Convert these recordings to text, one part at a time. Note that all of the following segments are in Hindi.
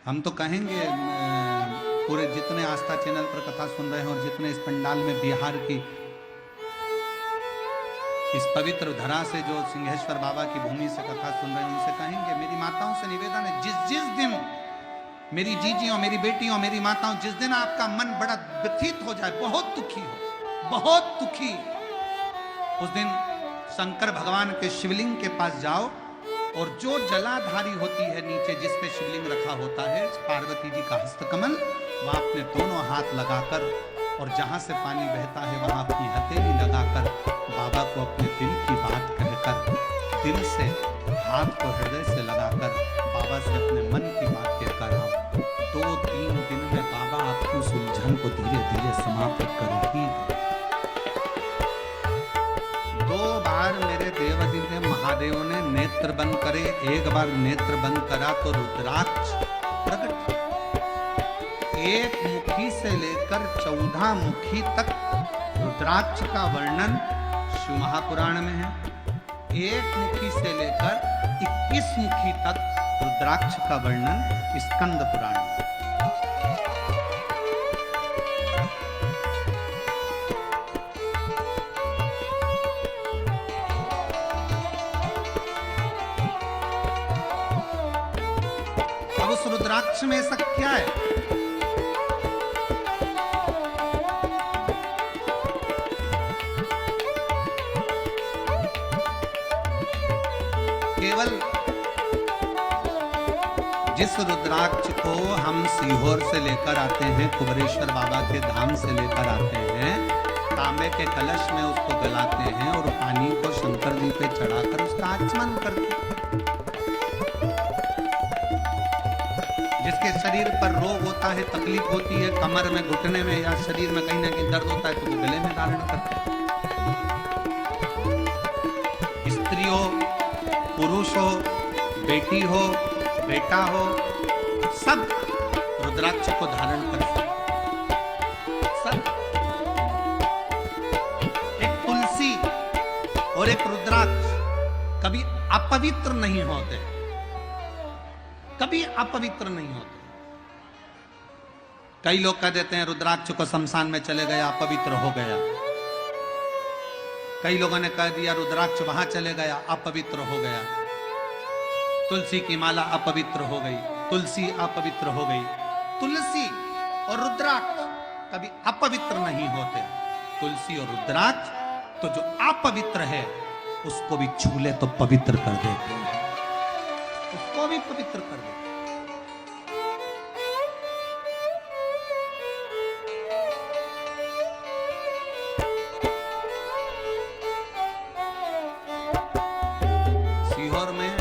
हम तो कहेंगे पूरे जितने आस्था चैनल पर कथा सुन रहे हैं और जितने इस पंडाल में बिहार की इस पवित्र धरा से जो सिंहेश्वर बाबा की भूमि से कथा सुन रहे हैं, उनसे कहेंगे, मेरी माताओं से निवेदन है, जिस दिन मेरी जीजियों, मेरी बेटियों, मेरी माताओं, जिस दिन आपका मन बड़ा व्यथित हो जाए, बहुत दुखी हो, बहुत दुखी, उस दिन शंकर भगवान के शिवलिंग के पास जाओ और जो जलाधारी होती है नीचे जिस पे शिवलिंग रखा होता है, पार्वती जी का हस्तकमल, वहां अपने दोनों हाथ लगाकर और जहां से पानी बहता है वहां अपनी हथेली लगाकर बाबा को अपने दिल की बात कहकर, दिल से हाथ को हृदय से लगाकर बाबा से अपने मन की बात कहकर आओ। 2-3 दिन में बाबा आपकी उस उलझन को धीरे धीरे समाप्त करेगी। 2 बार मेरे देवजी ने, महादेव ने नेत्र बंद करे, एक बार नेत्र बंद करा तो रुद्राक्ष प्रकट, एक मुखी से लेकर 14 मुखी तक रुद्राक्ष का वर्णन शिव महापुराण में है। एक मुखी से लेकर 21 मुखी तक रुद्राक्ष का वर्णन स्कंद पुराण में। अब उस रुद्राक्ष में ऐसा क्या है? केवल जिस रुद्राक्ष को हम सीहोर से लेकर आते हैं, कुबरेश्वर बाबा के धाम से लेकर आते हैं, तांबे के कलश में उसको गलाते हैं और पानी को शंकर जी पे चढ़ाकर उसका आचमन करते हैं। जिसके शरीर पर रोग होता है, तकलीफ होती है, कमर में, घुटने में या शरीर में कहीं ना कहीं दर्द होता है, तो वो गले में धारण करते हैं। स्त्री हो, पुरुष हो, बेटी हो, बेटा हो, सब रुद्राक्ष को धारण करते हैं। सब। एक तुलसी और एक रुद्राक्ष कभी अपवित्र नहीं होते, कभी अपवित्र नहीं होते। कई लोग कह देते हैं रुद्राक्ष को शमशान में चले गया, अपवित्र हो गया। कई लोगों ने कह दिया रुद्राक्ष वहां चले गया, अपवित्र हो गया। तुलसी की माला अपवित्र हो गई, तुलसी अपवित्र हो गई। तुलसी और रुद्राक्ष कभी अपवित्र नहीं होते। तुलसी और रुद्राक्ष तो जो अपवित्र है उसको भी छू ले तो पवित्र कर देते हैं, उसको भी पवित्र कर देते हैं। सीहोर में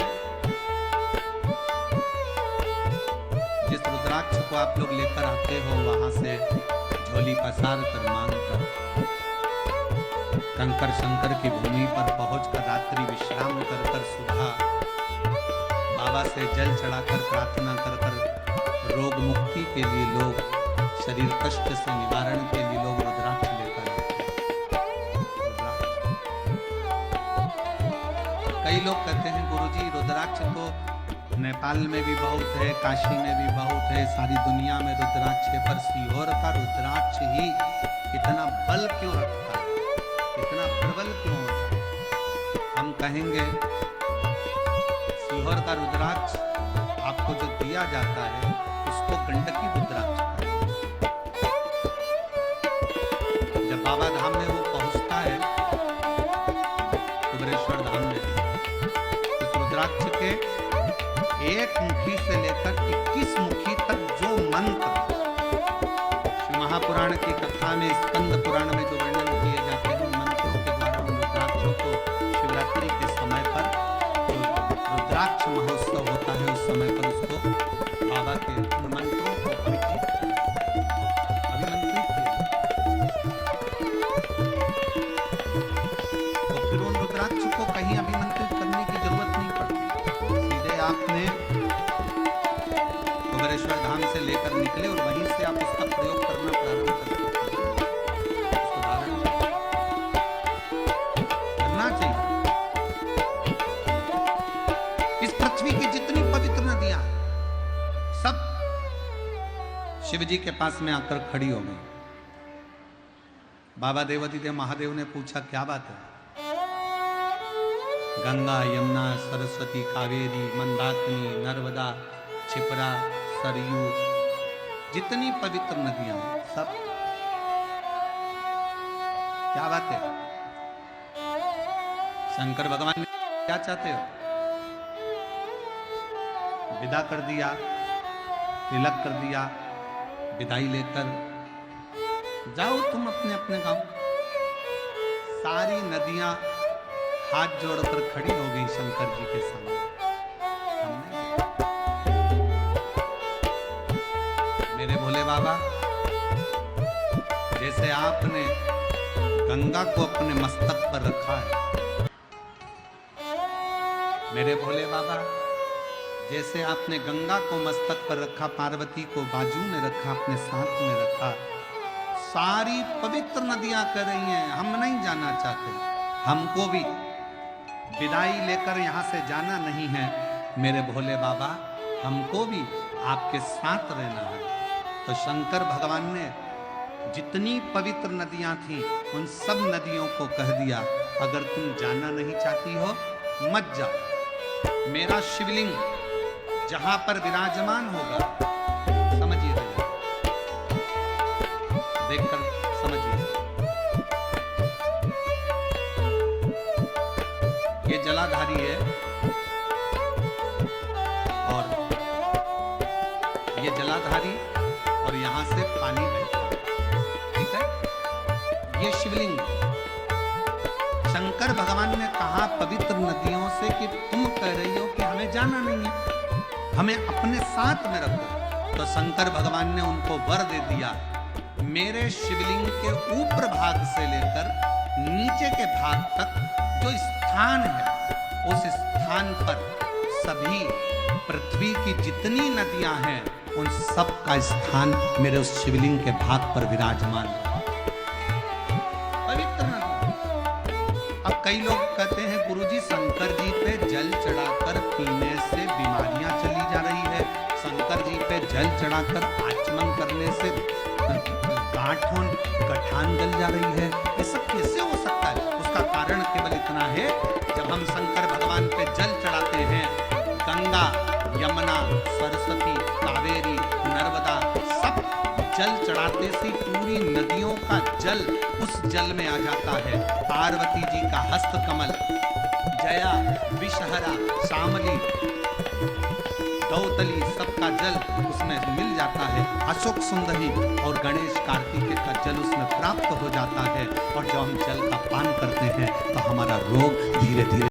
जिस रुद्राक्ष को आप लोग लेकर आते हो, वहां से झोली पसार कर, मांग कर, कंकर शंकर की भूमि पर पहुंचकर रात्रि विश्राम कर कर सुबह बाबा से जल चढ़ाकर प्रार्थना कर कर रोग मुक्ति के लिए लोग, शरीर कष्ट से निवारण के लिए लोग रुद्राक्ष लेकर आते हैं। कई लोग कहते हैं गुरुजी रुद्राक्ष तो नेपाल में भी बहुत है, काशी में भी बहुत है, सारी दुनिया में रुद्राक्ष है, पर सीहोर का रुद्राक्ष ही इतना बल क्यों रखता है, इतना प्रबल क्यों होता है? हम कहेंगे सीहोर का रुद्राक्ष आपको जो दिया जाता है उसको गंडकी रुद्राक्ष कहते हैं। जब बाबा धाम में वो पहुंचता है, कुबरेश्वर धाम में, उस रुद्राक्ष के एक मुखी से लेकर 21 मुखी तक जो मंत्र शिव महापुराण की कथा में, स्कंद पुराण में जो वर्णन किए जाते हैं, मंत्रों के द्वारा उन रुद्राक्षों को शिवरात्रि के समय पर रुद्राक्ष महोत्सव होता है, उस समय पर उसको बाबा के उन मंत्रों को अभिमंत्रित किया। तो फिर उन रुद्राक्ष को कहीं अभिमंत्रित करने की जरूरत नहीं पड़ती, सीधे आपने कुबरेश्वर धाम से लेकर निकले और वहीं से आप उसका प्रयोग करना प्रारंभ कर सकते हैं, उसको धारण करना चाहिए। इस पृथ्वी की जितनी पवित्र नदियां सब शिव जी के पास में आकर खड़ी हो गई। बाबा देवती देव महादेव ने पूछा क्या बात है? गंगा, यमुना, सरस्वती, कावेरी, मंदाकिनी, नर्मदा, क्षिप्रा, सरयू, जितनी पवित्र नदियां हैं सब, क्या बात है? शंकर भगवान ने क्या चाहते हो? विदा कर दिया, तिलक कर दिया, विदाई लेकर जाओ तुम अपने अपने गांव। सारी नदियां हाथ जोड़कर खड़ी हो गई शंकर जी के सामने। मेरे भोले बाबा, जैसे आपने गंगा को अपने मस्तक पर रखा है, मेरे भोले बाबा जैसे आपने गंगा को मस्तक पर रखा, पार्वती को बाजू में रखा, अपने साथ में रखा, सारी पवित्र नदियां कह रही हैं हम नहीं जाना चाहते, हमको भी विदाई लेकर यहां से जाना नहीं है। मेरे भोले बाबा, हमको भी आपके साथ रहना है। तो शंकर भगवान ने जितनी पवित्र नदियां थी उन सब नदियों को कह दिया अगर तुम जाना नहीं चाहती हो मत जाओ। मेरा शिवलिंग जहां पर विराजमान होगा, समझिए देखकर समझिए, ये जलाधारी है और ये जलाधारी और यहां से पानी बहता है, ठीक है? ये शिवलिंग शंकर भगवान ने कहा पवित्र नदियों से कि तुम कह रही हो कि हमें जाना नहीं है, हमें अपने साथ में रखो। तो शंकर भगवान ने उनको वर दे दिया, मेरे शिवलिंग के ऊपर भाग से लेकर नीचे के भाग तक जो स्थान है, उस स्थान पर सभी पृथ्वी की जितनी नदियां हैं उन सब का स्थान मेरे उस शिवलिंग के भाग पर विराजमान है। पवित्र नदी। अब कई लोग कहते हैं गुरुजी शंकर जी पे जल चढ़ाकर पीने से बीमारियां चली जा रही है, शंकर जी पे जल चढ़ाकर आचमन करने से गठान गल जा रही है, ये सब कैसे हो सकता है? उसका कारण केवल इतना है, जब हम शंकर भगवान पे जल चढ़ाते हैं, गंगा, यमुना, सरस्वती, कावेरी, नर्मदा, सब जल चढ़ाते से पूरी नदियों का जल उस जल में आ जाता है। पार्वती जी का हस्त कमल, जया, विषहरा, शामली, गौतली, सबका जल उसमें मिल जाता है। अशोक सुंदरी और गणेश कार्तिकेय का जल उसमें प्राप्त हो जाता है और जब हम जल का पान करते हैं तो हमारा रोग धीरे धीरे